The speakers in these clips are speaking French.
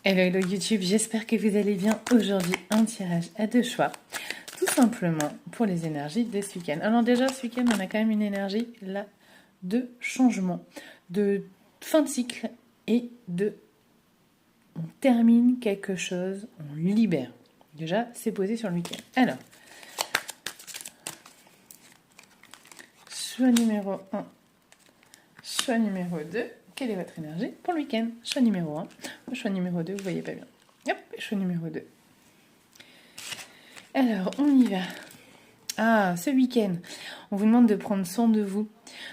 Hello, hello YouTube, j'espère que vous allez bien. Aujourd'hui, un tirage à deux choix, tout simplement pour les énergies de ce week-end. Alors déjà, ce week-end, on a quand même une énergie là de changement, de fin de cycle et de on termine quelque chose, on libère. Déjà, c'est posé sur le week-end. Alors, choix numéro 1, choix numéro 2. Quelle est votre énergie pour le week-end? Choix numéro 1, choix numéro 2, vous voyez pas bien. Hop, choix numéro 2. Alors, on y va. Ah, ce week-end, on vous demande de prendre soin de vous,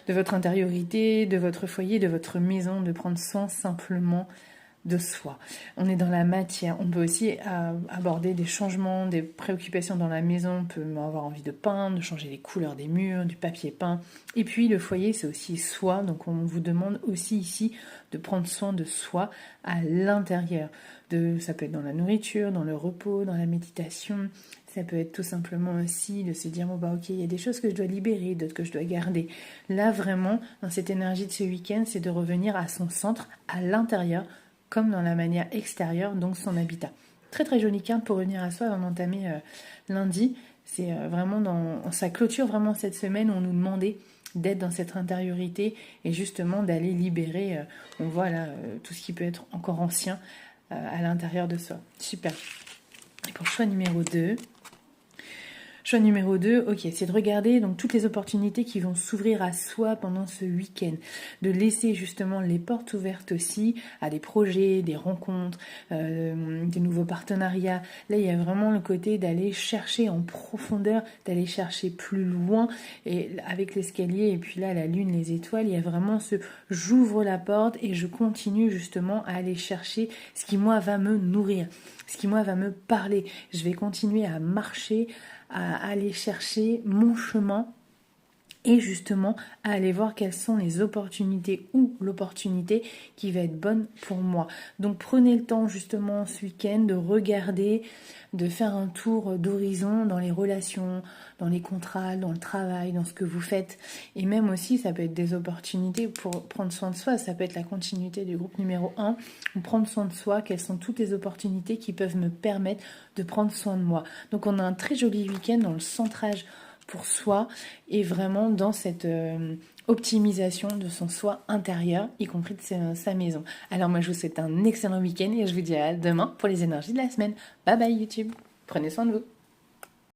de votre intériorité, de votre foyer, de votre maison, de prendre soin simplement de soi. On est dans la matière. On peut aussi aborder des changements, des préoccupations dans la maison. On peut avoir envie de peindre, de changer les couleurs des murs, du papier peint. Et puis le foyer, c'est aussi soi. Donc on vous demande aussi ici de prendre soin de soi à l'intérieur. Ça peut être dans la nourriture, dans le repos, dans la méditation. Ça peut être tout simplement aussi de se dire, bon bah ok, il y a des choses que je dois libérer, d'autres que je dois garder. Là vraiment, dans cette énergie de ce week-end, c'est de revenir à son centre, à l'intérieur, comme dans la manière extérieure, donc son habitat. Très très jolie carte pour revenir à soi avant d'entamer lundi. C'est vraiment ça clôture vraiment cette semaine où on nous demandait d'être dans cette intériorité et justement d'aller libérer, on voit là tout ce qui peut être encore ancien à l'intérieur de soi. Super. Et pour choix numéro 2, choix numéro 2, ok, c'est de regarder donc toutes les opportunités qui vont s'ouvrir à soi pendant ce week-end. De laisser justement les portes ouvertes aussi à des projets, des rencontres, des nouveaux partenariats. Là, il y a vraiment le côté d'aller chercher en profondeur, d'aller chercher plus loin. Et avec l'escalier et puis là, la lune, les étoiles, il y a vraiment j'ouvre la porte et je continue justement à aller chercher ce qui, moi, va me nourrir, ce qui, moi, va me parler. Je vais continuer à marcher, à aller chercher mon chemin et justement à aller voir quelles sont les opportunités ou l'opportunité qui va être bonne pour moi. Donc prenez le temps justement ce week-end de regarder, de faire un tour d'horizon dans les relations, dans les contrats, dans le travail, dans ce que vous faites. Et même aussi, ça peut être des opportunités pour prendre soin de soi. Ça peut être la continuité du groupe numéro 1, ou prendre soin de soi, quelles sont toutes les opportunités qui peuvent me permettre de prendre soin de moi. Donc on a un très joli week-end dans le centrage pour soi et vraiment dans cette optimisation de son soi intérieur, y compris de sa maison. Alors moi je vous souhaite un excellent week-end et je vous dis à demain pour les énergies de la semaine. Bye bye YouTube, prenez soin de vous.